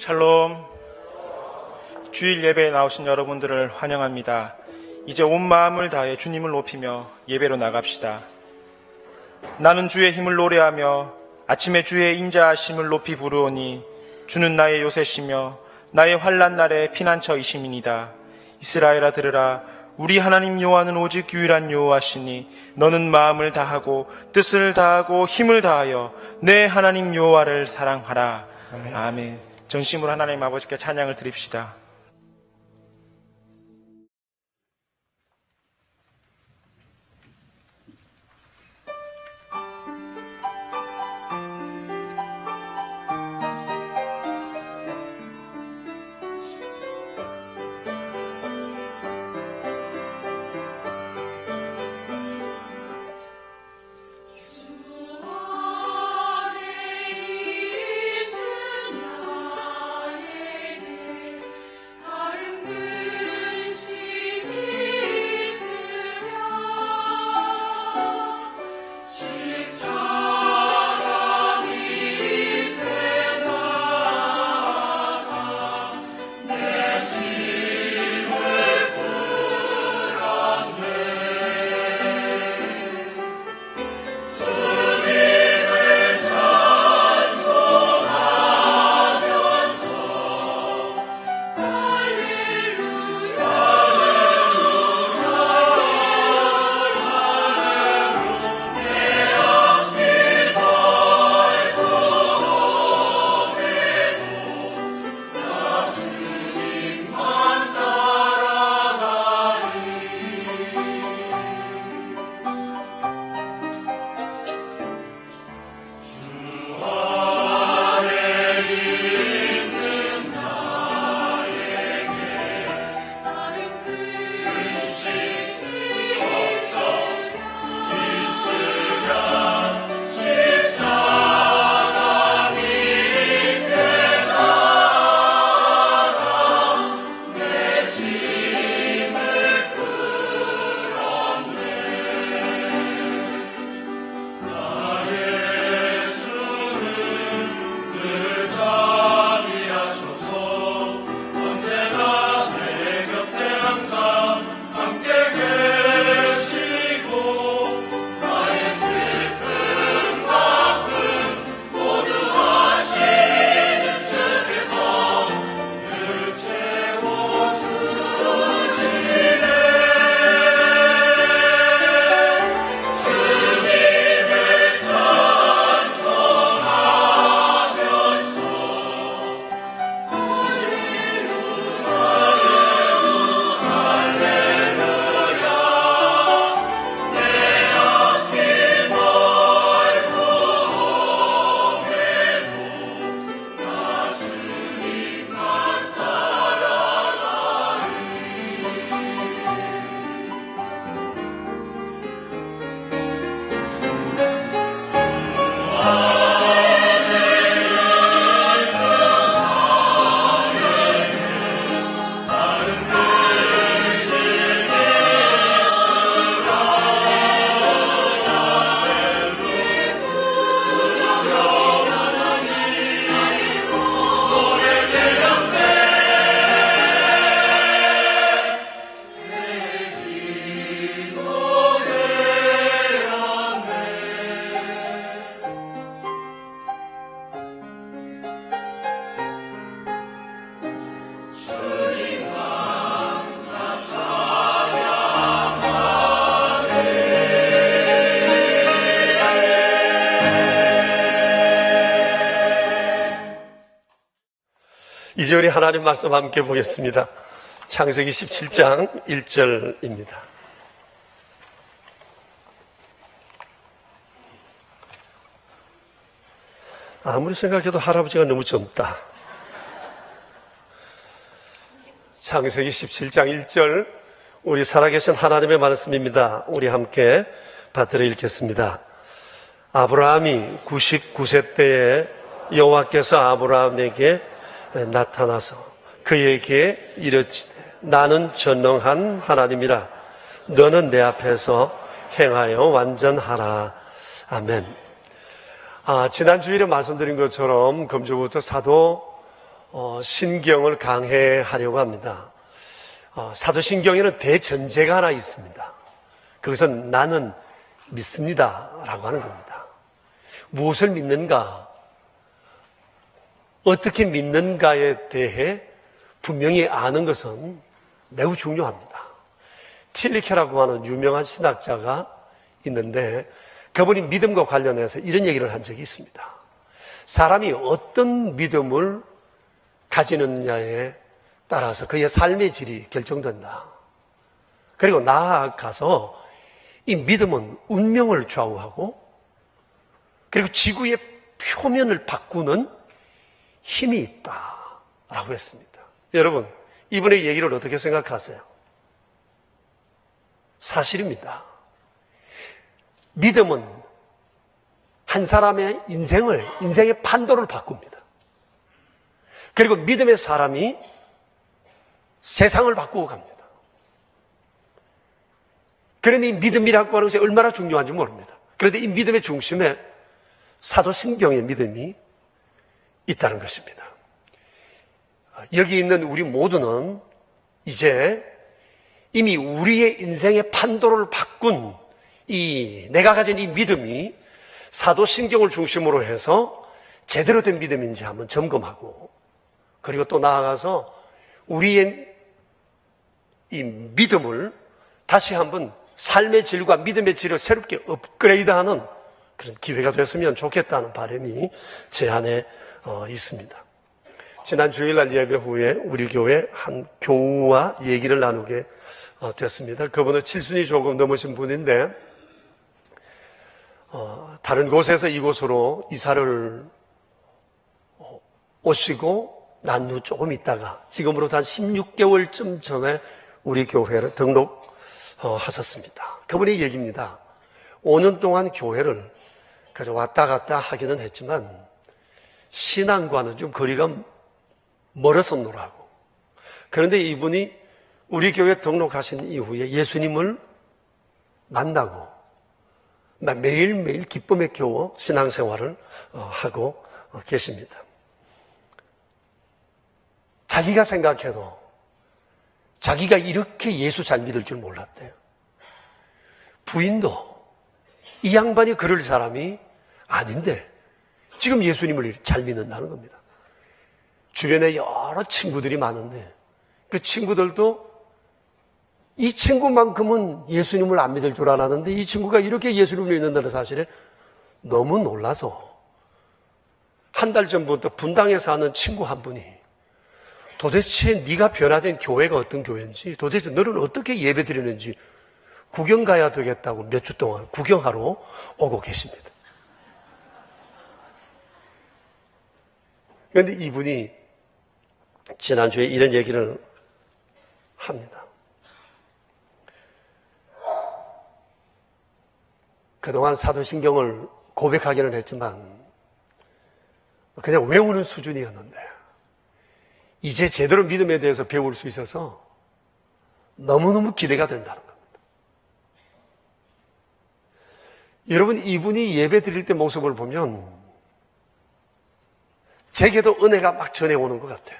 샬롬. 주일 예배에 나오신 여러분들을 환영합니다. 이제 온 마음을 다해 주님을 높이며 예배로 나갑시다. 나는 주의 힘을 노래하며 아침에 주의 인자하심을 높이 부르오니 주는 나의 요새시며 나의 환난 날의 피난처이심이니이다. 이스라엘아 들으라. 우리 하나님 여호와는 오직 유일한 여호와시니 너는 마음을 다하고 뜻을 다하고 힘을 다하여 내 하나님 여호와를 사랑하라. 아멘. 전심으로 하나님 아버지께 찬양을 드립시다. 이제 우리 하나님 말씀 함께 보겠습니다. 창세기 17장 1절입니다. 아무리 생각해도 할아버지가 너무 젊다. 창세기 17장 1절, 우리 살아계신 하나님의 말씀입니다. 우리 함께 받들어 읽겠습니다. 아브라함이 99세 때에 여호와께서 아브라함에게 나타나서 그에게 이르시되 나는 전능한 하나님이라 너는 내 앞에서 행하여 완전하라. 아멘. 지난 주일에 말씀드린 것처럼 금주부터 사도 신경을 강해하려고 합니다. 사도신경에는 대전제가 하나 있습니다. 그것은 나는 믿습니다 라고 하는 겁니다. 무엇을 믿는가, 어떻게 믿는가에 대해 분명히 아는 것은 매우 중요합니다. 틸리케라고 하는 유명한 신학자가 있는데 그분이 믿음과 관련해서 이런 얘기를 한 적이 있습니다. 사람이 어떤 믿음을 가지느냐에 따라서 그의 삶의 질이 결정된다. 그리고 나아가서 이 믿음은 운명을 좌우하고 그리고 지구의 표면을 바꾸는 힘이 있다라고 했습니다. 여러분, 이분의 얘기를 어떻게 생각하세요? 사실입니다. 믿음은 한 사람의 인생의 판도를 바꿉니다. 그리고 믿음의 사람이 세상을 바꾸고 갑니다. 그러니 믿음이라고 하는 것이 얼마나 중요한지 모릅니다. 그런데 이 믿음의 중심에 사도신경의 믿음이 있다는 것입니다. 여기 있는 우리 모두는 이제 이미 우리의 인생의 판도를 바꾼 내가 가진 이 믿음이 사도신경을 중심으로 해서 제대로 된 믿음인지 한번 점검하고 그리고 또 나아가서 우리의 이 믿음을 다시 한번 삶의 질과 믿음의 질을 새롭게 업그레이드하는 그런 기회가 됐으면 좋겠다는 바람이 제 안에 있습니다. 지난 주일날 예배 후에 우리 교회 한 교우와 얘기를 나누게 됐습니다. 그분은 칠순이 조금 넘으신 분인데 다른 곳에서 이곳으로 이사를 오시고 난 후 조금 있다가 지금으로부터 한 16개월쯤 전에 우리 교회를 등록하셨습니다. 그분의 얘기입니다. 5년 동안 교회를 그저 왔다 갔다 하기는 했지만 신앙과는 좀 거리가 멀었었노라고. 그런데 이분이 우리 교회 등록하신 이후에 예수님을 만나고 매일매일 기쁨에 겨워 신앙생활을 하고 계십니다. 자기가 생각해도 자기가 이렇게 예수 잘 믿을 줄 몰랐대요. 부인도 이 양반이 그럴 사람이 아닌데 지금 예수님을 잘 믿는다는 겁니다. 주변에 여러 친구들이 많은데 그 친구들도 이 친구만큼은 예수님을 안 믿을 줄 알았는데 이 친구가 이렇게 예수님을 믿는다는 사실에 너무 놀라서 한 달 전부터 분당에 사는 친구 한 분이 도대체 네가 변화된 교회가 어떤 교회인지 도대체 너는 어떻게 예배 드리는지 구경 가야 되겠다고 몇 주 동안 구경하러 오고 계십니다. 그런데 이분이 지난주에 이런 얘기를 합니다. 그동안 사도신경을 고백하기는 했지만 그냥 외우는 수준이었는데 이제 제대로 믿음에 대해서 배울 수 있어서 너무너무 기대가 된다는 겁니다. 여러분, 이분이 예배 드릴 때 모습을 보면 제게도 은혜가 막 전해오는 것 같아요.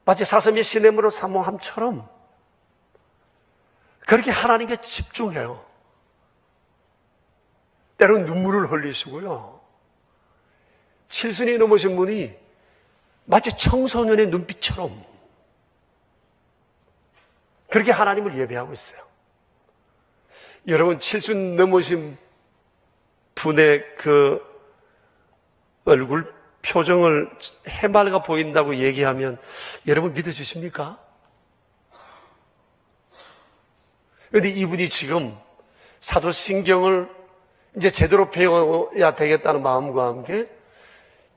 마치 사슴이 시냇물을 사모함처럼 그렇게 하나님께 집중해요. 때로는 눈물을 흘리시고요. 칠순이 넘으신 분이 마치 청소년의 눈빛처럼 그렇게 하나님을 예배하고 있어요. 여러분, 칠순 넘으신 분의 그 얼굴 표정을 해맑아 보인다고 얘기하면 여러분 믿어주십니까? 그런데 이분이 지금 사도신경을 이제 제대로 배워야 되겠다는 마음과 함께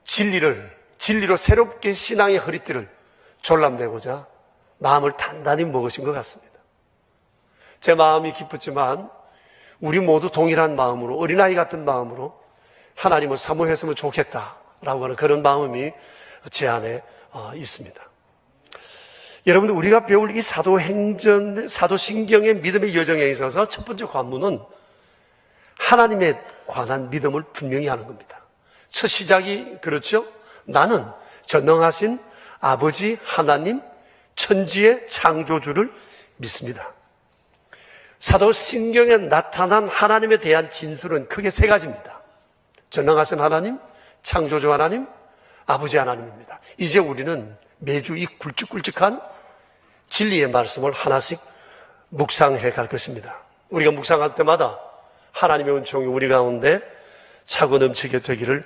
진리로 새롭게 신앙의 허리띠를 졸라매고자 마음을 단단히 먹으신 것 같습니다. 제 마음이 기쁘지만 우리 모두 동일한 마음으로 어린아이 같은 마음으로 하나님을 사모했으면 좋겠다라고 하는 그런 마음이 제 안에 있습니다. 여러분들, 우리가 배울 이 사도신경의 믿음의 여정에 있어서 첫 번째 관문은 하나님에 관한 믿음을 분명히 하는 겁니다. 첫 시작이 그렇죠? 나는 전능하신 아버지 하나님, 천지의 창조주를 믿습니다. 사도신경에 나타난 하나님에 대한 진술은 크게 세 가지입니다. 전능하신 하나님, 창조주 하나님, 아버지 하나님입니다. 이제 우리는 매주 이 굵직굵직한 진리의 말씀을 하나씩 묵상해 갈 것입니다. 우리가 묵상할 때마다 하나님의 은총이 우리 가운데 차고 넘치게 되기를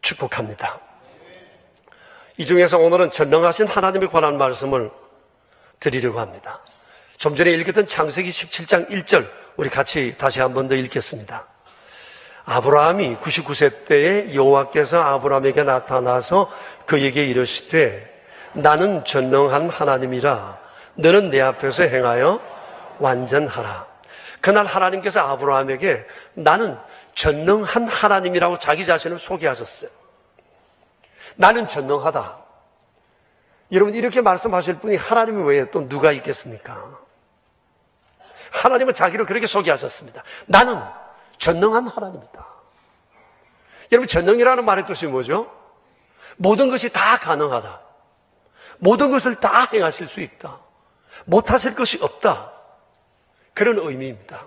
축복합니다. 이 중에서 오늘은 전능하신 하나님에 관한 말씀을 드리려고 합니다. 좀 전에 읽었던 창세기 17장 1절 우리 같이 다시 한 번 더 읽겠습니다. 아브라함이 99세 때에 여호와께서 아브라함에게 나타나서 그에게 이르시되 나는 전능한 하나님이라 너는 내 앞에서 행하여 완전하라. 그날 하나님께서 아브라함에게 나는 전능한 하나님이라고 자기 자신을 소개하셨어요. 나는 전능하다. 여러분 이렇게 말씀하실 분이 하나님 외에 또 누가 있겠습니까? 하나님은 자기를 그렇게 소개하셨습니다. 나는 전능한 하나님이다. 여러분 전능이라는 말의 뜻이 뭐죠? 모든 것이 다 가능하다. 모든 것을 다 행하실 수 있다. 못하실 것이 없다. 그런 의미입니다.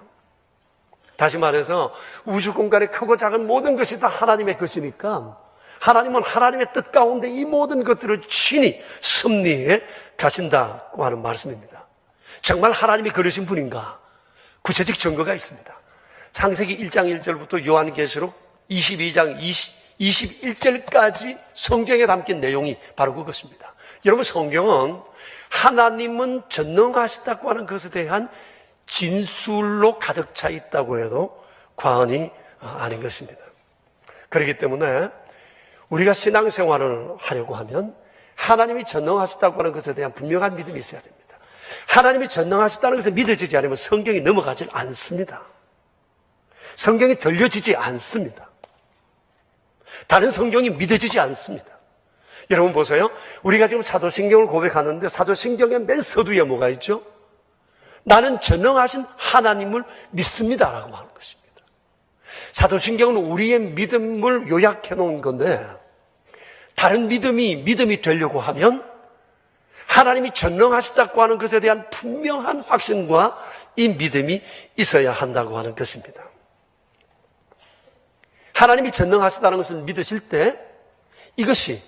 다시 말해서 우주 공간의 크고 작은 모든 것이 다 하나님의 것이니까 하나님은 하나님의 뜻 가운데 이 모든 것들을 친히 섭리해 가신다고 하는 말씀입니다. 정말 하나님이 그러신 분인가? 구체적 증거가 있습니다. 창세기 1장 1절부터 요한계시록 22장 21절까지 성경에 담긴 내용이 바로 그것입니다. 여러분 성경은 하나님은 전능하시다고 하는 것에 대한 진술로 가득 차 있다고 해도 과언이 아닌 것입니다. 그렇기 때문에 우리가 신앙생활을 하려고 하면 하나님이 전능하시다고 하는 것에 대한 분명한 믿음이 있어야 됩니다. 하나님이 전능하시다는 것을 믿어지지 않으면 성경이 넘어가지 않습니다. 성경이 들려지지 않습니다. 다른 성경이 믿어지지 않습니다. 여러분 보세요. 우리가 지금 사도신경을 고백하는데 사도신경의 맨 서두에 뭐가 있죠? 나는 전능하신 하나님을 믿습니다라고 하는 것입니다. 사도신경은 우리의 믿음을 요약해 놓은 건데 다른 믿음이 되려고 하면 하나님이 전능하시다고 하는 것에 대한 분명한 확신과 이 믿음이 있어야 한다고 하는 것입니다. 하나님이 전능하시다는 것을 믿으실 때 이것이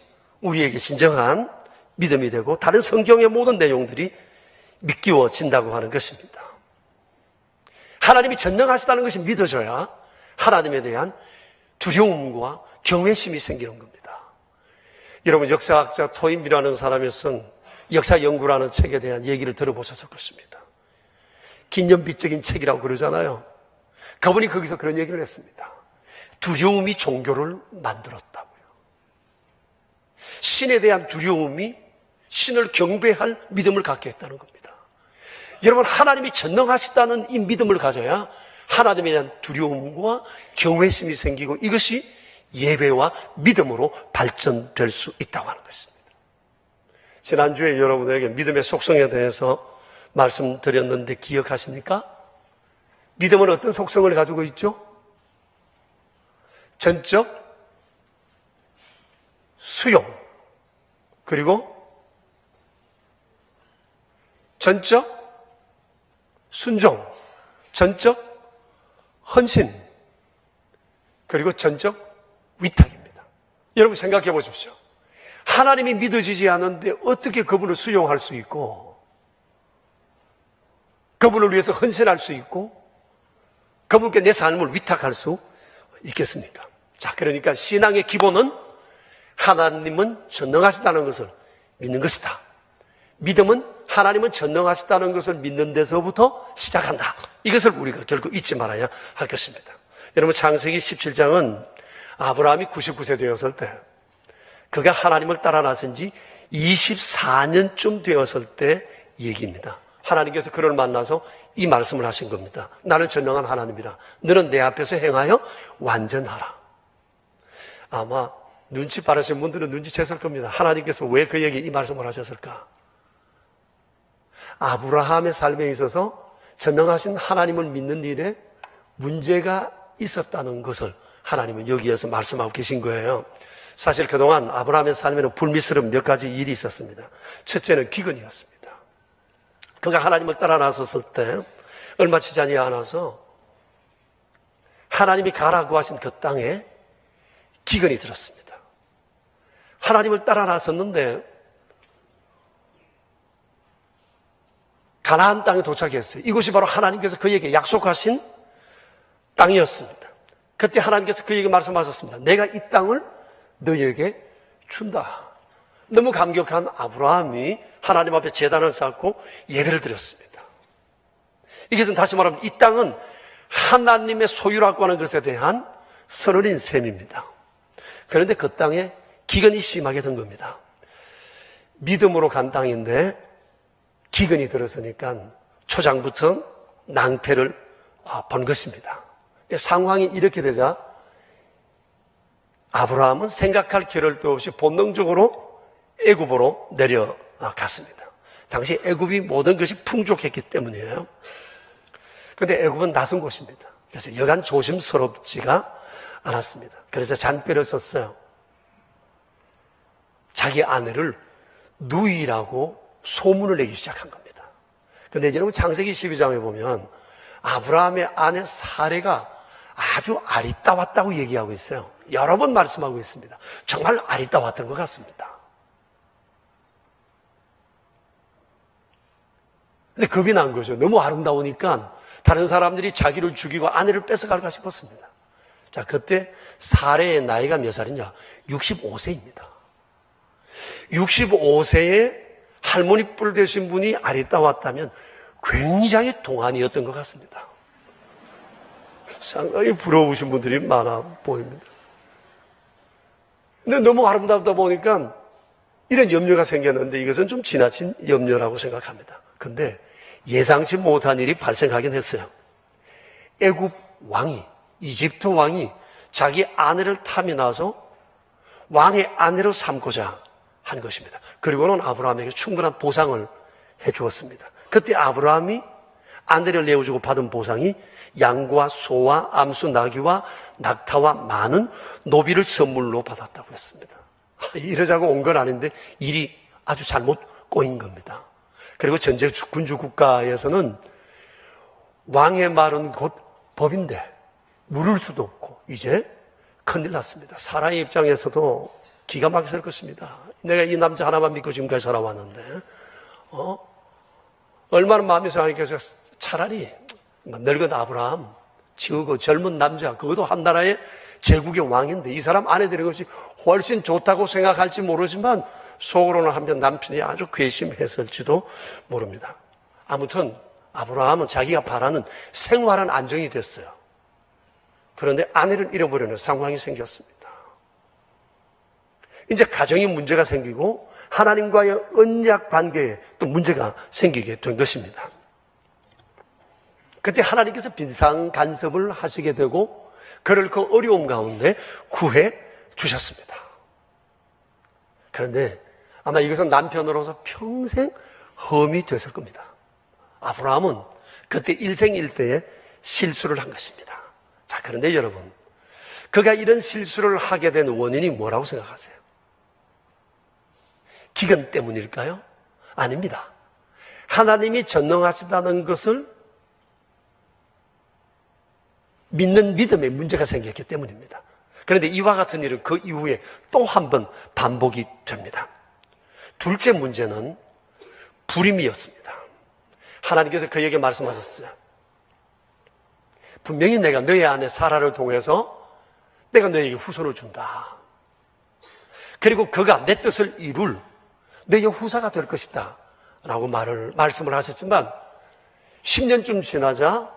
우리에게 진정한 믿음이 되고 다른 성경의 모든 내용들이 믿기워진다고 하는 것입니다. 하나님이 전능하시다는 것이 믿어져야 하나님에 대한 두려움과 경외심이 생기는 겁니다. 여러분 역사학자 토인비라는 사람이 쓴 역사연구라는 책에 대한 얘기를 들어보셨을 것입니다. 기념비적인 책이라고 그러잖아요. 그분이 거기서 그런 얘기를 했습니다. 두려움이 종교를 만들었다고요. 신에 대한 두려움이 신을 경배할 믿음을 갖게 했다는 겁니다. 여러분 하나님이 전능하시다는 이 믿음을 가져야 하나님에 대한 두려움과 경외심이 생기고 이것이 예배와 믿음으로 발전될 수 있다고 하는 것입니다. 지난주에 여러분에게 믿음의 속성에 대해서 말씀드렸는데 기억하십니까? 믿음은 어떤 속성을 가지고 있죠? 전적, 수용, 그리고 전적, 순종, 전적, 헌신, 그리고 전적, 위탁입니다. 여러분 생각해 보십시오. 하나님이 믿어지지 않는데 어떻게 그분을 수용할 수 있고 그분을 위해서 헌신할 수 있고 그분께 내 삶을 위탁할 수 있겠습니까? 자, 그러니까 신앙의 기본은 하나님은 전능하시다는 것을 믿는 것이다. 믿음은 하나님은 전능하시다는 것을 믿는 데서부터 시작한다. 이것을 우리가 결코 잊지 말아야 할 것입니다. 여러분 창세기 17장은 아브라함이 99세 되었을 때 그가 하나님을 따라 나선 지 24년쯤 되었을 때 얘기입니다. 하나님께서 그를 만나서 이 말씀을 하신 겁니다. 나는 전능한 하나님이라. 너는 내 앞에서 행하여 완전하라. 아마 눈치 빠르신 분들은 눈치챘을 겁니다. 하나님께서 왜 그에게 이 말씀을 하셨을까? 아브라함의 삶에 있어서 전능하신 하나님을 믿는 일에 문제가 있었다는 것을 하나님은 여기에서 말씀하고 계신 거예요. 사실 그동안 아브라함의 삶에는 불미스러운 몇 가지 일이 있었습니다. 첫째는 기근이었습니다. 그가 하나님을 따라 나섰을 때 얼마 지나지 않아서 하나님이 가라고 하신 그 땅에 기근이 들었습니다. 하나님을 따라 나섰는데 가나안 땅에 도착했어요. 이곳이 바로 하나님께서 그에게 약속하신 땅이었습니다. 그때 하나님께서 그에게 말씀하셨습니다. 내가 이 땅을 너희에게 준다. 너무 감격한 아브라함이 하나님 앞에 제단을 쌓고 예배를 드렸습니다. 이것은 다시 말하면 이 땅은 하나님의 소유라고 하는 것에 대한 선언인 셈입니다. 그런데 그 땅에 기근이 심하게 든 겁니다. 믿음으로 간 땅인데 기근이 들었으니까 초장부터 낭패를 본 것입니다. 상황이 이렇게 되자 아브라함은 생각할 겨를도 없이 본능적으로 애굽으로 내려갔습니다. 당시 애굽이 모든 것이 풍족했기 때문이에요. 그런데 애굽은 낯선 곳입니다. 그래서 여간 조심스럽지가 않았습니다. 그래서 잔뼈를 썼어요. 자기 아내를 누이라고 소문을 내기 시작한 겁니다. 그런데 여러분 창세기 12장에 보면 아브라함의 아내 사레가 아주 아리따웠다고 얘기하고 있어요. 여러 번 말씀하고 있습니다. 정말 아리따웠던 것 같습니다. 근데 겁이 난 거죠. 너무 아름다우니까 다른 사람들이 자기를 죽이고 아내를 뺏어갈까 싶었습니다. 자, 그때 사레의 나이가 몇 살이냐? 65세입니다. 65세에 할머니 뿔 되신 분이 아리따웠다면 굉장히 동안이었던 것 같습니다. 상당히 부러우신 분들이 많아 보입니다. 근데 너무 아름답다 보니까 이런 염려가 생겼는데 이것은 좀 지나친 염려라고 생각합니다. 근데 예상치 못한 일이 발생하긴 했어요. 애굽 왕이, 이집트 왕이 자기 아내를 탐이 나서 왕의 아내로 삼고자 한 것입니다. 그리고는 아브라함에게 충분한 보상을 해 주었습니다. 그때 아브라함이 아내를 내어주고 받은 보상이 양과 소와 암수 나귀와 낙타와 많은 노비를 선물로 받았다고 했습니다. 이러자고 온 건 아닌데 일이 아주 잘못 꼬인 겁니다. 그리고 전제 군주 국가에서는 왕의 말은 곧 법인데 물을 수도 없고 이제 큰일 났습니다. 사라의 입장에서도 기가 막힐 것입니다. 내가 이 남자 하나만 믿고 지금까지 살아왔는데 얼마나 마음이 상하겠어요. 차라리 늙은 아브라함 치우고 젊은 남자 그것도 한 나라의 제국의 왕인데 이 사람 아내 되는 것이 훨씬 좋다고 생각할지 모르지만 속으로는 한편 남편이 아주 괘씸했을지도 모릅니다. 아무튼 아브라함은 자기가 바라는 생활은 안정이 됐어요. 그런데 아내를 잃어버리는 상황이 생겼습니다. 이제 가정에 문제가 생기고 하나님과의 언약 관계에 또 문제가 생기게 된 것입니다. 그때 하나님께서 빈상 간섭을 하시게 되고 그를 그 어려움 가운데 구해 주셨습니다. 그런데 아마 이것은 남편으로서 평생 험이 됐을 겁니다. 아브라함은 그때 일생일대에 실수를 한 것입니다. 자, 그런데 여러분, 그가 이런 실수를 하게 된 원인이 뭐라고 생각하세요? 기근 때문일까요? 아닙니다. 하나님이 전능하시다는 것을 믿는 믿음에 문제가 생겼기 때문입니다. 그런데 이와 같은 일은 그 이후에 또 한 번 반복이 됩니다. 둘째 문제는 불임이었습니다. 하나님께서 그에게 말씀하셨어요. 분명히 내가 너의 아내 사라를 통해서 내가 너에게 후손을 준다. 그리고 그가 내 뜻을 이룰 너의 후사가 될 것이다 라고 말씀을 하셨지만 10년쯤 지나자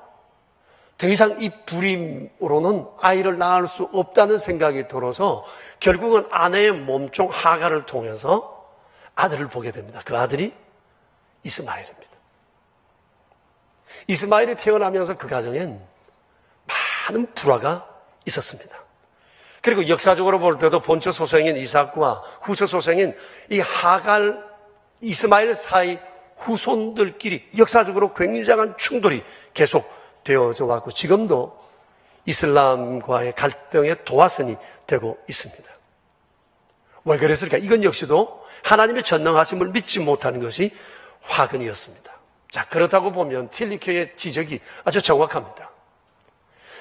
더 이상 이 불임으로는 아이를 낳을 수 없다는 생각이 들어서 결국은 아내의 몸종 하갈을 통해서 아들을 보게 됩니다. 그 아들이 이스마엘입니다. 이스마엘이 태어나면서 그 가정엔 많은 불화가 있었습니다. 그리고 역사적으로 볼 때도 본처 소생인 이삭과 후처 소생인 이 하갈, 이스마엘 사이 후손들끼리 역사적으로 굉장한 충돌이 계속 되어져 왔고 지금도 이슬람과의 갈등의 도화선이 되고 있습니다. 왜 그랬을까? 이건 역시도 하나님의 전능하심을 믿지 못하는 것이 화근이었습니다. 자, 그렇다고 보면 틸리케의 지적이 아주 정확합니다.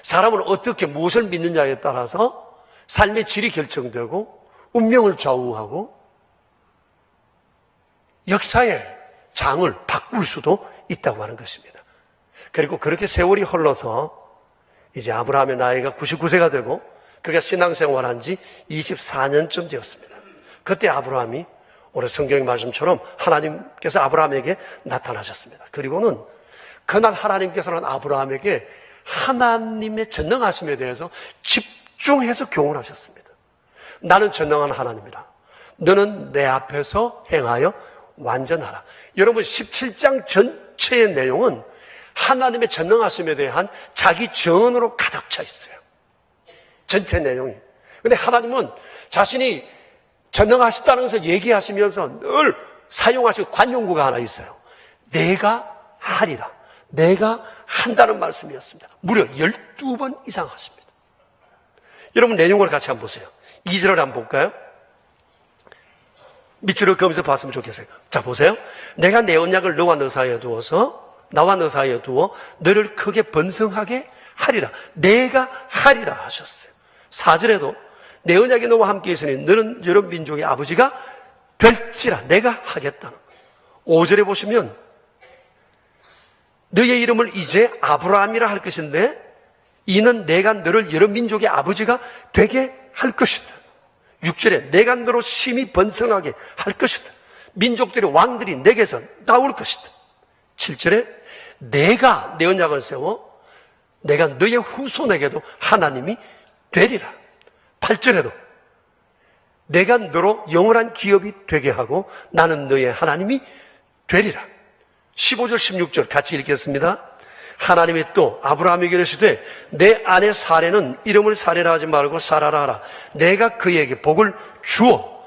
사람은 어떻게 무엇을 믿느냐에 따라서 삶의 질이 결정되고 운명을 좌우하고 역사의 장을 바꿀 수도 있다고 하는 것입니다. 그리고 그렇게 세월이 흘러서 이제 아브라함의 나이가 99세가 되고 그가 신앙생활한 지 24년쯤 되었습니다. 그때 아브라함이 오늘 성경의 말씀처럼 하나님께서 아브라함에게 나타나셨습니다. 그리고는 그날 하나님께서는 아브라함에게 하나님의 전능하심에 대해서 집중해서 교훈하셨습니다. 나는 전능한 하나님이라. 너는 내 앞에서 행하여 완전하라. 여러분 17장 전체의 내용은 하나님의 전능하심에 대한 자기 증언으로 가득 차 있어요. 전체 내용이. 그런데 하나님은 자신이 전능하시다는 것을 얘기하시면서 늘 사용하시는 관용구가 하나 있어요. 내가 하리라. 내가 한다는 말씀이었습니다. 무려 12번 이상 하십니다. 여러분 내용을 같이 한번 보세요. 2절을 한번 볼까요? 밑줄을 그으면서 봤으면 좋겠어요. 자, 보세요. 내가 내 언약을 나와 너 사이에 두어 너를 크게 번성하게 하리라. 내가 하리라 하셨어요. 4절에도 내 언약이 너와 함께 있으니 너는 여러 민족의 아버지가 될지라. 내가 하겠다는 거예요. 5절에 보시면 너의 이름을 이제 아브라함이라 할 것인데 이는 내가 너를 여러 민족의 아버지가 되게 할 것이다. 6절에 내가 너로 심히 번성하게 할 것이다. 민족들의 왕들이 내게서 나올 것이다. 7절에 내가 내 언약을 세워 내가 너의 후손에게도 하나님이 되리라. 8절에도 내가 너로 영원한 기업이 되게 하고 나는 너의 하나님이 되리라. 15절 16절 같이 읽겠습니다. 하나님이 또 아브라함에게 이르시되 내 아내 사레는 이름을 사레라 하지 말고 사라라 하라. 내가 그에게 복을 주어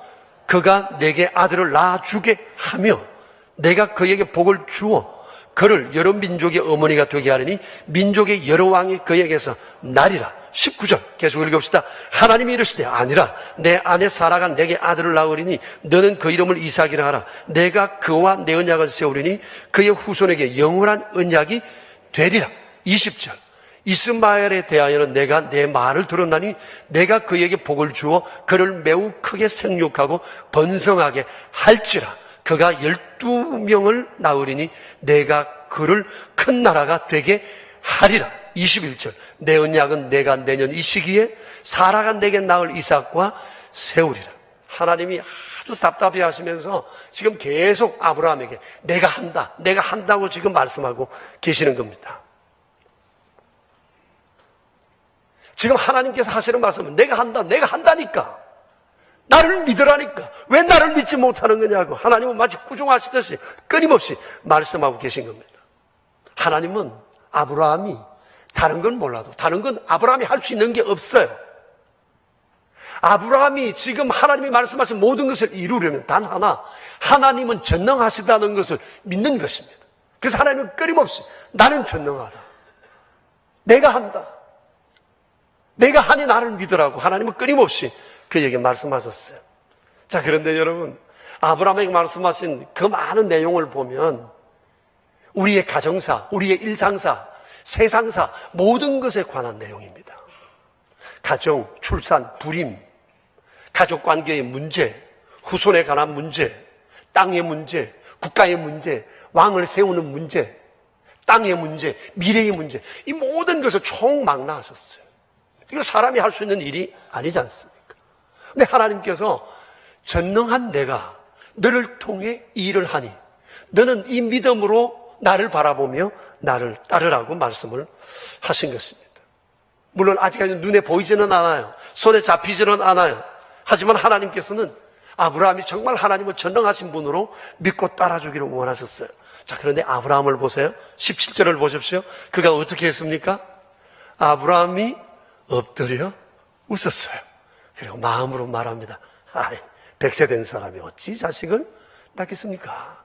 그가 내게 아들을 낳아주게 하며 내가 그에게 복을 주어 그를 여러 민족의 어머니가 되게 하리니 민족의 여러 왕이 그에게서 나리라. 19절 계속 읽읍시다. 하나님이 이르시되 아니라 내 아내 사라가 내게 아들을 낳으리니 너는 그 이름을 이삭이라 하라. 내가 그와 내 언약을 세우리니 그의 후손에게 영원한 언약이 되리라. 20절 이스마엘에 대하여는 내가 내 말을 들었나니 내가 그에게 복을 주어 그를 매우 크게 생육하고 번성하게 할지라. 그가 12명을 낳으리니 내가 그를 큰 나라가 되게 하리라. 21절 내 언약은 내가 내년 이 시기에 사라가 내게 낳을 이삭과 세우리라. 하나님이 아주 답답해 하시면서 지금 계속 아브라함에게 내가 한다고 지금 말씀하고 계시는 겁니다. 지금 하나님께서 하시는 말씀은 내가 한다니까. 나를 믿으라니까. 왜 나를 믿지 못하는 거냐고 하나님은 마치 꾸중하시듯이 끊임없이 말씀하고 계신 겁니다. 하나님은 아브라함이 다른 건 몰라도 다른 건 아브라함이 할 수 있는 게 없어요. 아브라함이 지금 하나님이 말씀하신 모든 것을 이루려면 단 하나, 하나님은 전능하시다는 것을 믿는 것입니다. 그래서 하나님은 끊임없이 나는 전능하다. 내가 한다. 내가 하니 나를 믿으라고 하나님은 끊임없이 그에게 말씀하셨어요. 자, 그런데 여러분, 아브라함에게 말씀하신 그 많은 내용을 보면 우리의 가정사, 우리의 일상사, 세상사 모든 것에 관한 내용입니다. 가정, 출산, 불임, 가족관계의 문제, 후손에 관한 문제, 땅의 문제, 국가의 문제, 왕을 세우는 문제, 땅의 문제, 미래의 문제, 이 모든 것을 총망라하셨어요. 이거 사람이 할 수 있는 일이 아니지 않습니까? 근데 하나님께서 전능한 내가 너를 통해 이 일을 하니 너는 이 믿음으로 나를 바라보며 나를 따르라고 말씀을 하신 것입니다. 물론 아직까지 눈에 보이지는 않아요. 손에 잡히지는 않아요. 하지만 하나님께서는 아브라함이 정말 하나님을 전능하신 분으로 믿고 따라주기를 원하셨어요. 자, 그런데 아브라함을 보세요. 17절을 보십시오. 그가 어떻게 했습니까? 아브라함이 엎드려 웃었어요. 그리고 마음으로 말합니다. 100세 된 사람이 어찌 자식을 낳겠습니까?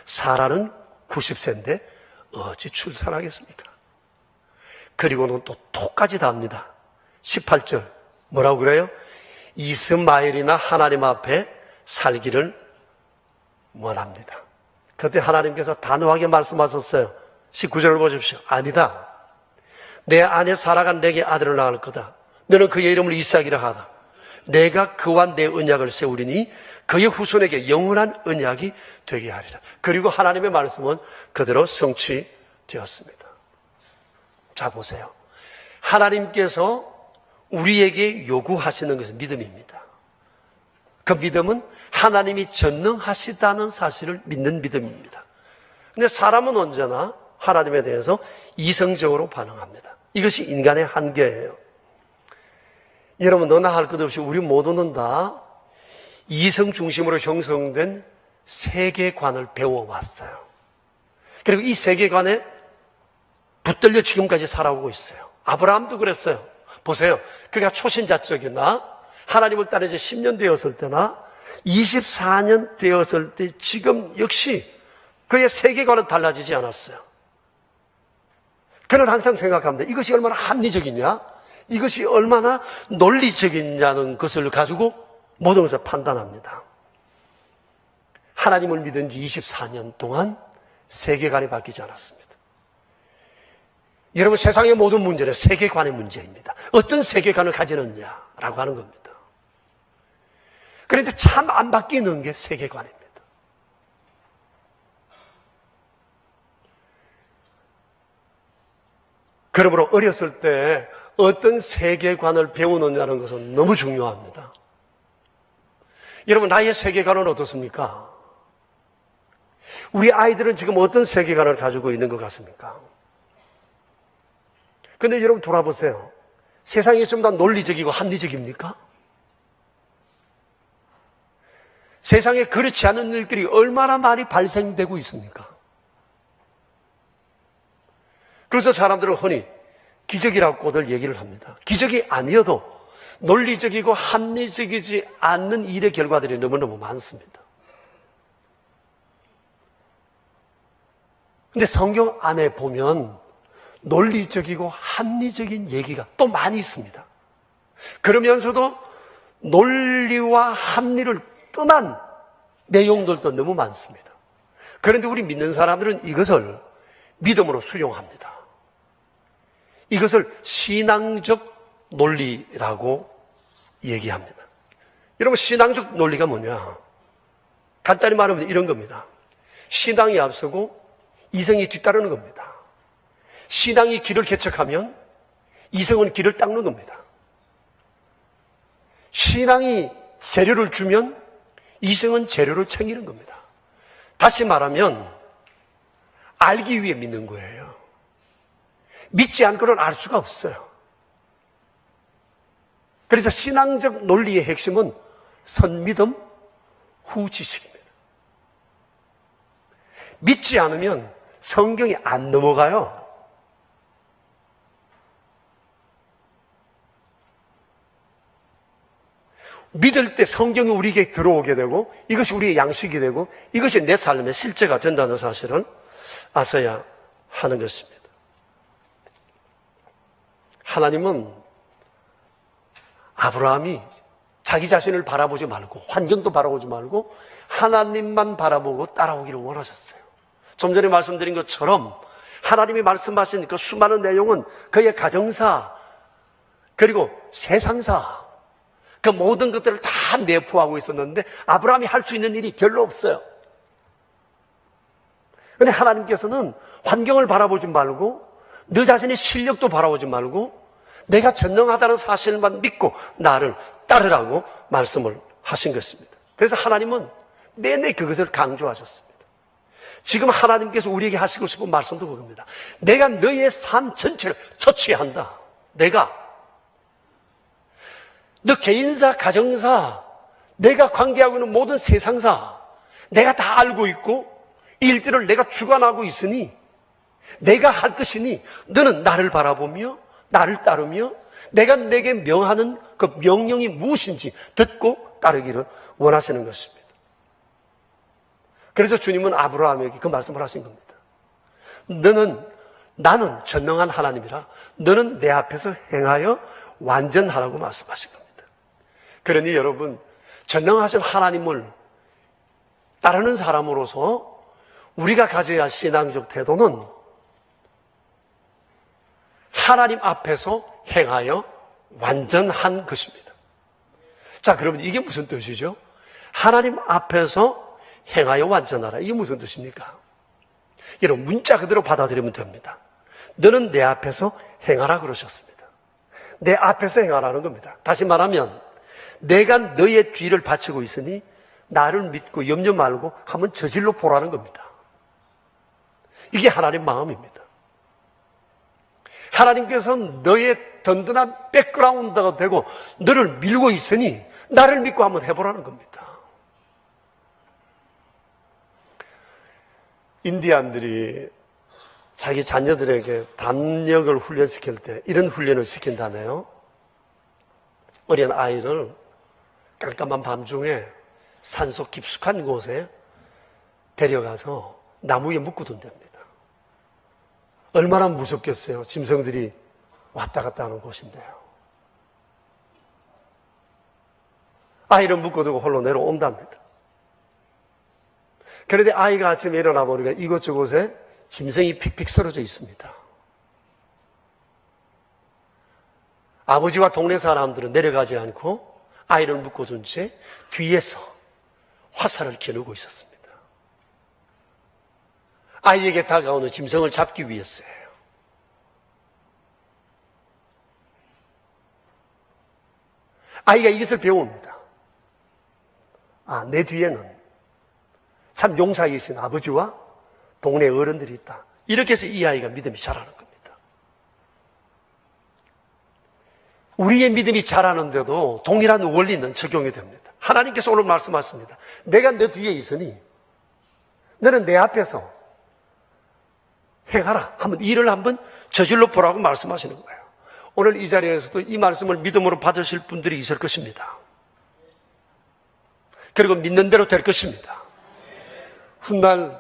사라는 90세인데 어찌 출산하겠습니까? 그리고는 또 톡까지 답니다. 18절 뭐라고 그래요? 이스마엘이나 하나님 앞에 살기를 원합니다. 그때 하나님께서 단호하게 말씀하셨어요. 19절을 보십시오. 아니다. 내 아내 사라가 내게 아들을 낳을 거다. 너는 그의 이름을 이삭이라 하다. 내가 그와 내 언약을 세우리니 그의 후손에게 영원한 언약이 되게 하리라. 그리고 하나님의 말씀은 그대로 성취되었습니다. 자, 보세요. 하나님께서 우리에게 요구하시는 것은 믿음입니다. 그 믿음은 하나님이 전능하시다는 사실을 믿는 믿음입니다. 근데 사람은 언제나 하나님에 대해서 이성적으로 반응합니다. 이것이 인간의 한계예요. 여러분, 너나 할 것 없이 우리 모두는 다 이성 중심으로 형성된 세계관을 배워왔어요. 그리고 이 세계관에 붙들려 지금까지 살아오고 있어요. 아브라함도 그랬어요. 보세요. 그가 초신자적이나 하나님을 따라 이제 10년 되었을 때나 24년 되었을 때 지금 역시 그의 세계관은 달라지지 않았어요. 그는 항상 생각합니다. 이것이 얼마나 합리적이냐? 이것이 얼마나 논리적이냐는 것을 가지고 모든 것을 판단합니다. 하나님을 믿은 지 24년 동안 세계관이 바뀌지 않았습니다. 여러분, 세상의 모든 문제는 세계관의 문제입니다. 어떤 세계관을 가지느냐라고 하는 겁니다. 그런데 참 안 바뀌는 게 세계관입니다. 그러므로 어렸을 때 어떤 세계관을 배우느냐는 것은 너무 중요합니다. 여러분, 나의 세계관은 어떻습니까? 우리 아이들은 지금 어떤 세계관을 가지고 있는 것 같습니까? 근데 여러분 돌아보세요. 세상이 좀 다 논리적이고 합리적입니까? 세상에 그렇지 않은 일들이 얼마나 많이 발생되고 있습니까? 그래서 사람들은 흔히 기적이라고들 얘기를 합니다. 기적이 아니어도 논리적이고 합리적이지 않는 일의 결과들이 너무너무 많습니다. 근데 성경 안에 보면 논리적이고 합리적인 얘기가 또 많이 있습니다. 그러면서도 논리와 합리를 떠난 내용들도 너무 많습니다. 그런데 우리 믿는 사람들은 이것을 믿음으로 수용합니다. 이것을 신앙적 논리라고 얘기합니다. 여러분, 신앙적 논리가 뭐냐? 간단히 말하면 이런 겁니다. 신앙이 앞서고 이성이 뒤따르는 겁니다. 신앙이 길을 개척하면 이성은 길을 닦는 겁니다. 신앙이 재료를 주면 이성은 재료를 챙기는 겁니다. 다시 말하면 알기 위해 믿는 거예요. 믿지 않고는 알 수가 없어요. 그래서 신앙적 논리의 핵심은 선믿음, 후지식입니다. 믿지 않으면 성경이 안 넘어가요. 믿을 때 성경이 우리에게 들어오게 되고 이것이 우리의 양식이 되고 이것이 내 삶의 실제가 된다는 사실은 아셔야 하는 것입니다. 하나님은 아브라함이 자기 자신을 바라보지 말고 환경도 바라보지 말고 하나님만 바라보고 따라오기를 원하셨어요. 좀 전에 말씀드린 것처럼 하나님이 말씀하신 그 수많은 내용은 그의 가정사 그리고 세상사 그 모든 것들을 다 내포하고 있었는데 아브라함이 할 수 있는 일이 별로 없어요. 그런데 하나님께서는 환경을 바라보지 말고 너 자신의 실력도 바라보지 말고 내가 전능하다는 사실만 믿고 나를 따르라고 말씀을 하신 것입니다. 그래서 하나님은 내내 그것을 강조하셨습니다. 지금 하나님께서 우리에게 하시고 싶은 말씀도 그겁니다. 내가 너의 삶 전체를 처치한다. 너 개인사, 가정사, 내가 관계하고 있는 모든 세상사 내가 다 알고 있고 일들을 내가 주관하고 있으니 내가 할 것이니 너는 나를 바라보며 나를 따르며 내가 내게 명하는 그 명령이 무엇인지 듣고 따르기를 원하시는 것입니다. 그래서 주님은 아브라함에게 그 말씀을 하신 겁니다. 나는 전능한 하나님이라 너는 내 앞에서 행하여 완전하라고 말씀하신 겁니다. 그러니 여러분, 전능하신 하나님을 따르는 사람으로서 우리가 가져야 할 신앙적 태도는 하나님 앞에서 행하여 완전한 것입니다. 자, 그러면 이게 무슨 뜻이죠? 하나님 앞에서 행하여 완전하라. 이게 무슨 뜻입니까? 여러분, 문자 그대로 받아들이면 됩니다. 너는 내 앞에서 행하라 그러셨습니다. 내 앞에서 행하라는 겁니다. 다시 말하면 내가 너의 뒤를 바치고 있으니 나를 믿고 염려 말고 한번 저질러 보라는 겁니다. 이게 하나님 마음입니다. 하나님께서는 너의 든든한 백그라운드가 되고 너를 밀고 있으니 나를 믿고 한번 해보라는 겁니다. 인디안들이 자기 자녀들에게 담력을 훈련시킬 때 이런 훈련을 시킨다네요. 어린 아이를 깜깜한 밤중에 산속 깊숙한 곳에 데려가서 나무에 묶어둔답니다. 얼마나 무섭겠어요. 짐승들이 왔다 갔다 하는 곳인데요. 아이를 묶어두고 홀로 내려온답니다. 그런데 아이가 아침에 일어나 보니까 이곳저곳에 짐승이 픽픽 쓰러져 있습니다. 아버지와 동네 사람들은 내려가지 않고 아이를 묶어둔 채 뒤에서 화살을 겨누고 있었습니다. 아이에게 다가오는 짐승을 잡기 위해서예요. 아이가 이것을 배웁니다. 아, 내 뒤에는 참 용사이신 아버지와 동네 어른들이 있다. 이렇게 해서 이 아이가 믿음이 자라는 겁니다. 우리의 믿음이 자라는데도 동일한 원리는 적용이 됩니다. 하나님께서 오늘 말씀하십니다. 내가 너 뒤에 있으니 너는 내 앞에서 행하라. 한번 일을 한번 저질러 보라고 말씀하시는 거예요. 오늘 이 자리에서도 이 말씀을 믿음으로 받으실 분들이 있을 것입니다. 그리고 믿는 대로 될 것입니다. 훗날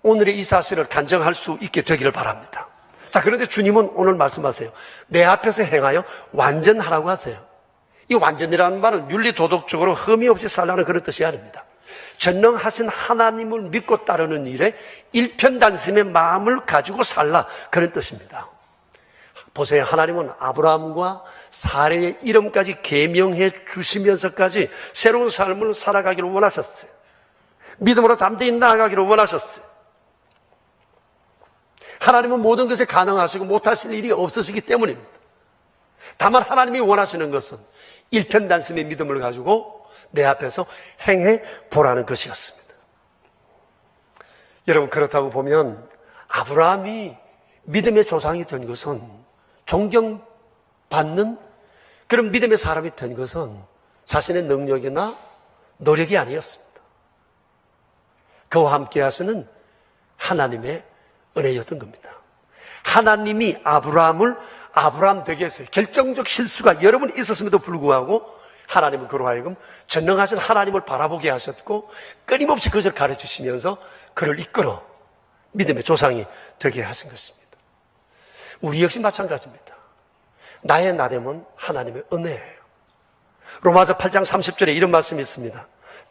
오늘의 이 사실을 간증할 수 있게 되기를 바랍니다. 자, 그런데 주님은 오늘 말씀하세요. 내 앞에서 행하여 완전하라고 하세요. 이 완전이라는 말은 윤리도덕적으로 흠이 없이 살라는 그런 뜻이 아닙니다. 전능하신 하나님을 믿고 따르는 일에 일편단심의 마음을 가지고 살라, 그런 뜻입니다. 보세요. 하나님은 아브라함과 사레의 이름까지 계명해 주시면서까지 새로운 삶을 살아가기를 원하셨어요. 믿음으로 담대히 나아가기를 원하셨어요. 하나님은 모든 것에 가능하시고 못하실 일이 없으시기 때문입니다. 다만 하나님이 원하시는 것은 일편단심의 믿음을 가지고 내 앞에서 행해 보라는 것이었습니다. 여러분, 그렇다고 보면 아브라함이 믿음의 조상이 된 것은, 존경받는 그런 믿음의 사람이 된 것은 자신의 능력이나 노력이 아니었습니다. 그와 함께 하시는 하나님의 은혜였던 겁니다. 하나님이 아브라함을 아브라함 되게 했어요. 결정적 실수가 여러 번 있었음에도 불구하고 하나님은 그로 하여금 전능하신 하나님을 바라보게 하셨고 끊임없이 그것을 가르치시면서 그를 이끌어 믿음의 조상이 되게 하신 것입니다. 우리 역시 마찬가지입니다. 나의 나됨은 하나님의 은혜예요. 로마서 8장 30절에 이런 말씀이 있습니다.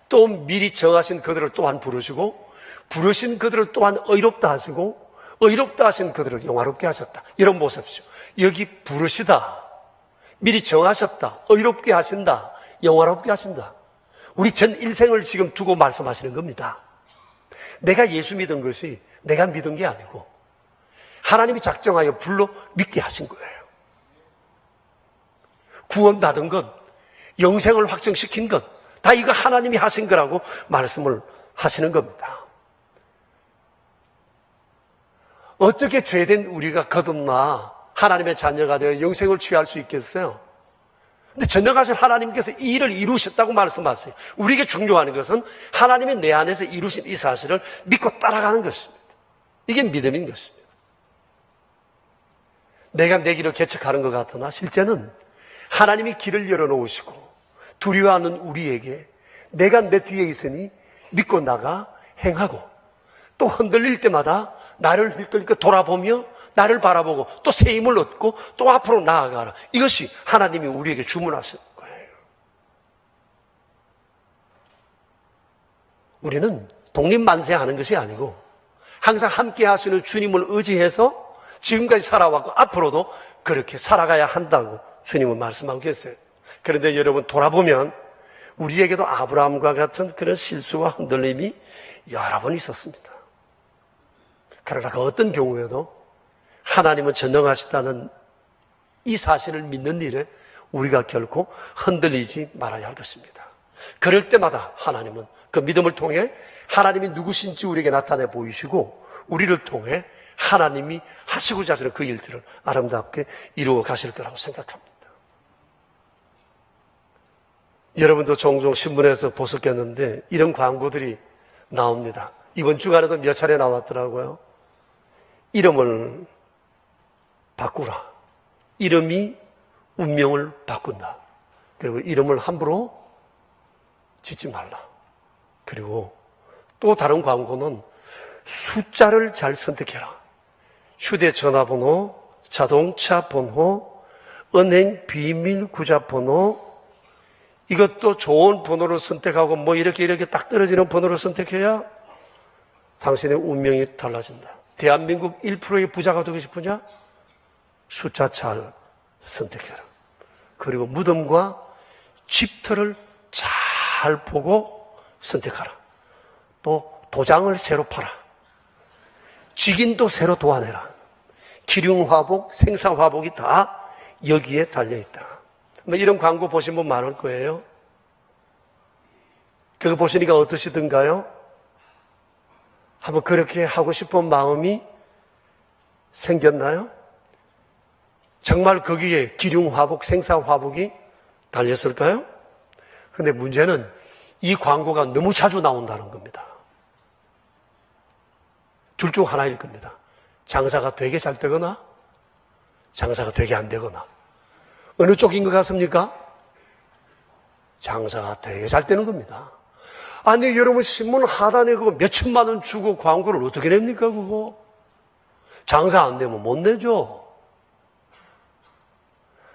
또 미리 정하신 그들을 또한 부르시고 부르신 그들을 또한 의롭다 하시고 의롭다 하신 그들을 영화롭게 하셨다. 여러분 보십시오. 여기 부르시다, 미리 정하셨다, 의롭게 하신다, 영화롭게 하신다. 우리 전 일생을 지금 두고 말씀하시는 겁니다. 내가 예수 믿은 것이 내가 믿은 게 아니고 하나님이 작정하여 불러 믿게 하신 거예요. 구원받은 것, 영생을 확정시킨 것, 다 이거 하나님이 하신 거라고 말씀을 하시는 겁니다. 어떻게 죄된 우리가 거듭나 하나님의 자녀가 되어 영생을 취할 수 있겠어요? 근데 전능하신 하나님께서 이 일을 이루셨다고 말씀하세요. 우리에게 중요한 것은 하나님이 내 안에서 이루신 이 사실을 믿고 따라가는 것입니다. 이게 믿음인 것입니다. 내가 내 길을 개척하는 것 같으나 실제는 하나님이 길을 열어놓으시고 두려워하는 우리에게 내가 내 뒤에 있으니 믿고 나가 행하고 또 흔들릴 때마다 나를 흔들고 돌아보며 나를 바라보고 또 새 힘을 얻고 또 앞으로 나아가라. 이것이 하나님이 우리에게 주문하시는 거예요. 우리는 독립만세하는 것이 아니고 항상 함께 하시는 주님을 의지해서 지금까지 살아왔고 앞으로도 그렇게 살아가야 한다고 주님은 말씀하고 계세요. 그런데 여러분 돌아보면 우리에게도 아브라함과 같은 그런 실수와 흔들림이 여러 번 있었습니다. 그러나 그 어떤 경우에도 하나님은 전능하시다는 이 사실을 믿는 일에 우리가 결코 흔들리지 말아야 할 것입니다. 그럴 때마다 하나님은 그 믿음을 통해 하나님이 누구신지 우리에게 나타내 보이시고 우리를 통해 하나님이 하시고자 하시는 그 일들을 아름답게 이루어 가실 거라고 생각합니다. 여러분도 종종 신문에서 보셨겠는데 이런 광고들이 나옵니다. 이번 주간에도 몇 차례 나왔더라고요. 이름을 바꾸라. 이름이 운명을 바꾼다. 그리고 이름을 함부로 짓지 말라. 그리고 또 다른 광고는 숫자를 잘 선택해라. 휴대전화번호, 자동차 번호, 은행 비밀 구자번호, 이것도 좋은 번호를 선택하고 뭐 이렇게 딱 떨어지는 번호를 선택해야 당신의 운명이 달라진다. 대한민국 1%의 부자가 되고 싶으냐? 숫자 잘 선택해라. 그리고 무덤과 집터를 잘 보고 선택하라. 또 도장을 새로 팔아. 직인도 새로 도안해라. 기륭화복, 생사화복이 다 여기에 달려있다. 이런 광고 보신 분 많을 거예요. 그거 보시니까 어떠시던가요? 한번 그렇게 하고 싶은 마음이 생겼나요? 정말 거기에 기륭화복, 생사화복이 달렸을까요? 그런데 문제는 이 광고가 너무 자주 나온다는 겁니다. 둘 중 하나일 겁니다. 장사가 되게 잘 되거나 장사가 되게 안 되거나. 어느 쪽인 것 같습니까? 장사가 되게 잘 되는 겁니다. 아니 여러분 신문 하단에 그거 몇 천만 원 주고 광고를 어떻게 냅니까 그거? 장사 안 되면 못 내죠.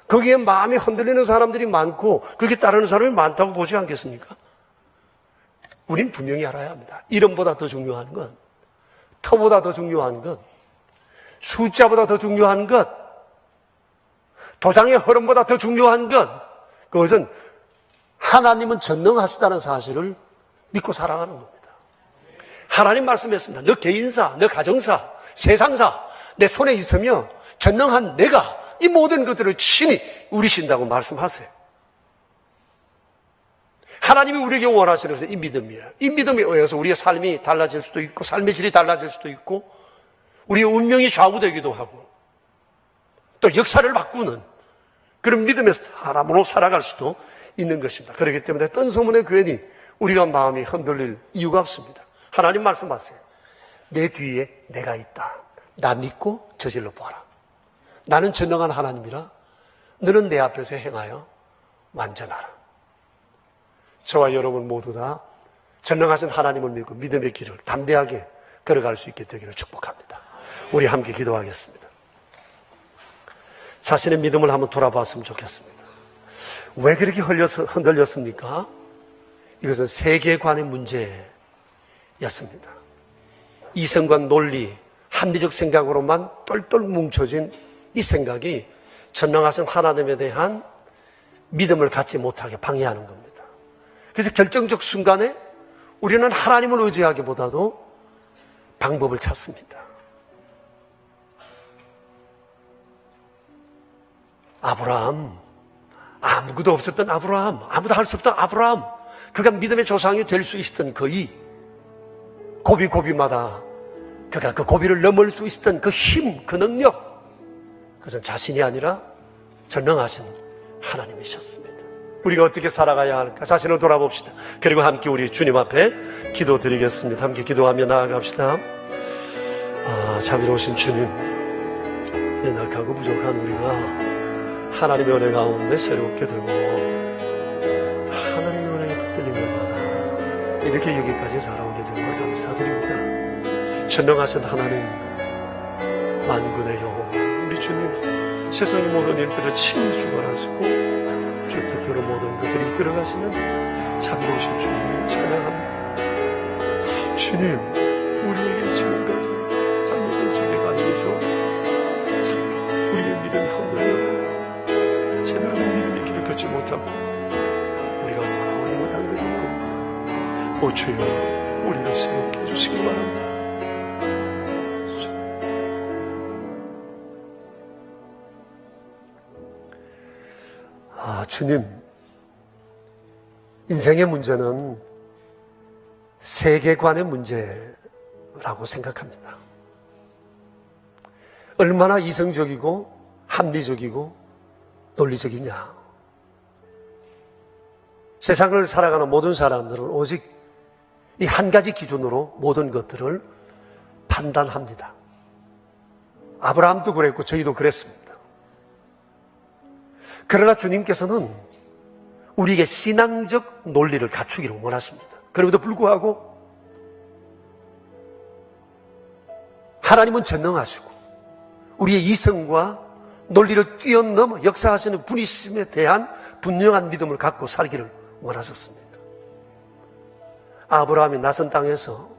거기에 마음이 흔들리는 사람들이 많고 그렇게 따르는 사람이 많다고 보지 않겠습니까? 우린 분명히 알아야 합니다. 이름보다 더 중요한 건, 터보다 더 중요한 것, 숫자보다 더 중요한 것, 도장의 흐름보다 더 중요한 것, 그것은 하나님은 전능하시다는 사실을 믿고 살아가는 겁니다. 하나님 말씀했습니다. 너 개인사, 너 가정사, 세상사 내 손에 있으며 전능한 내가 이 모든 것들을 친히 우리신다고 말씀하세요. 하나님이 우리에게 원하시는 것은 이 믿음이에요. 이 믿음에 의해서 우리의 삶이 달라질 수도 있고 삶의 질이 달라질 수도 있고 우리의 운명이 좌우되기도 하고 또 역사를 바꾸는 그런 믿음의 사람으로 살아갈 수도 있는 것입니다. 그렇기 때문에 뜬소문에 괜히 우리가 마음이 흔들릴 이유가 없습니다. 하나님 말씀하세요. 내 뒤에 내가 있다. 나 믿고 저질러 보아라. 나는 전능한 하나님이라 너는 내 앞에서 행하여 완전하라. 저와 여러분 모두 다 전능하신 하나님을 믿고 믿음의 길을 담대하게 걸어갈 수 있게 되기를 축복합니다. 우리 함께 기도하겠습니다. 자신의 믿음을 한번 돌아봤으면 좋겠습니다. 왜 그렇게 흔들렸습니까? 이것은 세계관의 문제였습니다. 이성과 논리, 합리적 생각으로만 똘똘 뭉쳐진 이 생각이 전능하신 하나님에 대한 믿음을 갖지 못하게 방해하는 겁니다. 그래서 결정적 순간에 우리는 하나님을 의지하기보다도 방법을 찾습니다. 아브라함, 아무것도 없었던 아브라함, 아무도 할 수 없던 아브라함, 그가 믿음의 조상이 될 수 있었던 그의 고비고비마다 그가 그 고비를 넘을 수 있었던 그 힘, 그 능력, 그것은 자신이 아니라 전능하신 하나님이셨습니다. 우리가 어떻게 살아가야 할까? 자신을 돌아봅시다. 그리고 함께 우리 주님 앞에 기도드리겠습니다. 함께 기도하며 나아갑시다. 자비로우신 주님, 연약하고 부족한 우리가 하나님의 은혜 가운데 새롭게 되고 하나님의 은혜에 붙들린 것마다 이렇게 여기까지 살아오게 된 걸 감사드립니다. 전능하신 하나님, 만군의 여호와 우리 주님, 세상의 모든 일들을 친히 주관하시고 주 뜻대로 모든 것들을 이끌어가시는 자비로우신 주님 찬양합니다. 주님, 우리에게 지금 가진 잘못된 세계관에서 참 우리의 믿음이 흔들려 제대로 된 믿음의 길을 걷지 못하고 우리가 얼마나 어려움을 당하고, 오 주여, 우리를 새롭게 해주시기 바랍니다. 주님, 인생의 문제는 세계관의 문제라고 생각합니다. 얼마나 이성적이고 합리적이고 논리적이냐. 세상을 살아가는 모든 사람들은 오직 이 한 가지 기준으로 모든 것들을 판단합니다. 아브라함도 그랬고 저희도 그랬습니다. 그러나 주님께서는 우리에게 신앙적 논리를 갖추기를 원하십니다. 그럼에도 불구하고 하나님은 전능하시고 우리의 이성과 논리를 뛰어넘어 역사하시는 분이심에 대한 분명한 믿음을 갖고 살기를 원하셨습니다. 아브라함이 낯선 땅에서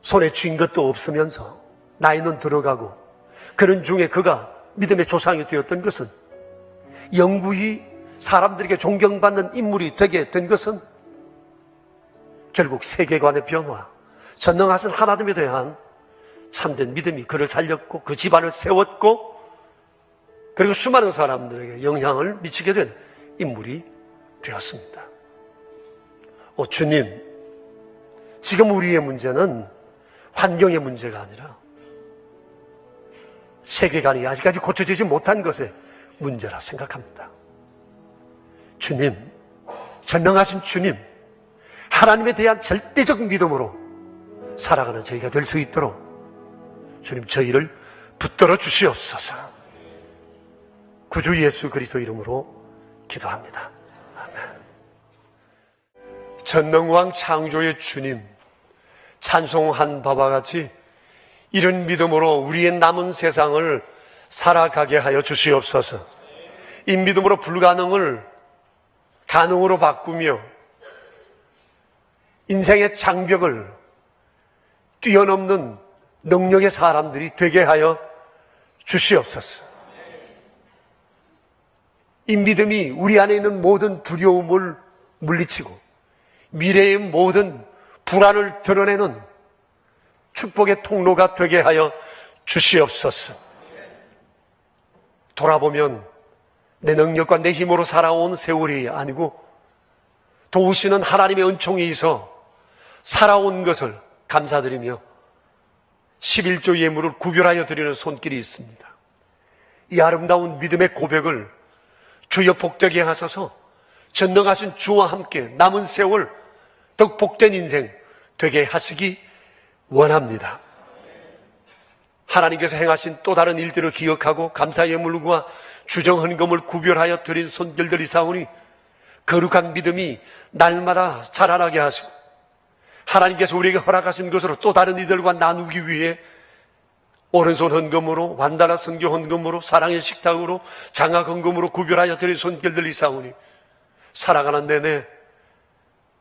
손에 쥔 것도 없으면서 나이는 들어가고 그런 중에 그가 믿음의 조상이 되었던 것은, 영구히 사람들에게 존경받는 인물이 되게 된 것은 결국 세계관의 변화, 전능하신 하나님에 대한 참된 믿음이 그를 살렸고 그 집안을 세웠고 그리고 수많은 사람들에게 영향을 미치게 된 인물이 되었습니다. 오 주님, 지금 우리의 문제는 환경의 문제가 아니라 세계관이 아직까지 고쳐지지 못한 것의 문제라 생각합니다. 주님, 전능하신 주님, 하나님에 대한 절대적 믿음으로 살아가는 저희가 될 수 있도록 주님 저희를 붙들어 주시옵소서. 구주 예수 그리스도 이름으로 기도합니다. 아멘. 전능왕 창조의 주님, 찬송한 바와 같이 이런 믿음으로 우리의 남은 세상을 살아가게 하여 주시옵소서. 이 믿음으로 불가능을 가능으로 바꾸며 인생의 장벽을 뛰어넘는 능력의 사람들이 되게 하여 주시옵소서. 이 믿음이 우리 안에 있는 모든 두려움을 물리치고 미래의 모든 불안을 드러내는 축복의 통로가 되게 하여 주시옵소서. 돌아보면 내 능력과 내 힘으로 살아온 세월이 아니고 도우시는 하나님의 은총이 있어 살아온 것을 감사드리며 11조 예물을 구별하여 드리는 손길이 있습니다. 이 아름다운 믿음의 고백을 주여 복되게 하소서. 전능하신 주와 함께 남은 세월 더욱 복된 인생 되게 하시기 원합니다. 하나님께서 행하신 또 다른 일들을 기억하고 감사 예물과 주정 헌금을 구별하여 드린 손길들이 사오니 거룩한 믿음이 날마다 자라나게 하시고 하나님께서 우리에게 허락하신 것으로 또 다른 이들과 나누기 위해 오른손 헌금으로, 완달라 선교 헌금으로, 사랑의 식탁으로, 장학 헌금으로 구별하여 드린 손길들이 사오니 살아가는 내내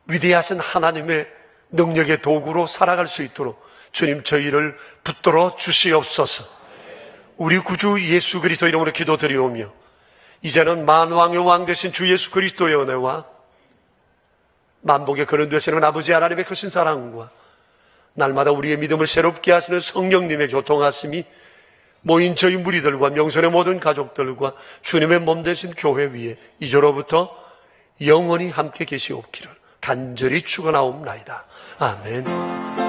위대하신 하나님의 능력의 도구로 살아갈 수 있도록 주님 저희를 붙들어 주시옵소서. 우리 구주 예수 그리스도 이름으로 기도드리오며 이제는 만왕의 왕 되신 주 예수 그리스도의 은혜와 만복의 근원 되시는 아버지 하나님의 크신 사랑과 날마다 우리의 믿음을 새롭게 하시는 성령님의 교통하심이 모인 저희 무리들과 명선의 모든 가족들과 주님의 몸 되신 교회 위에 이제로부터 영원히 함께 계시옵기를 간절히 축원하옵나이다. 아멘.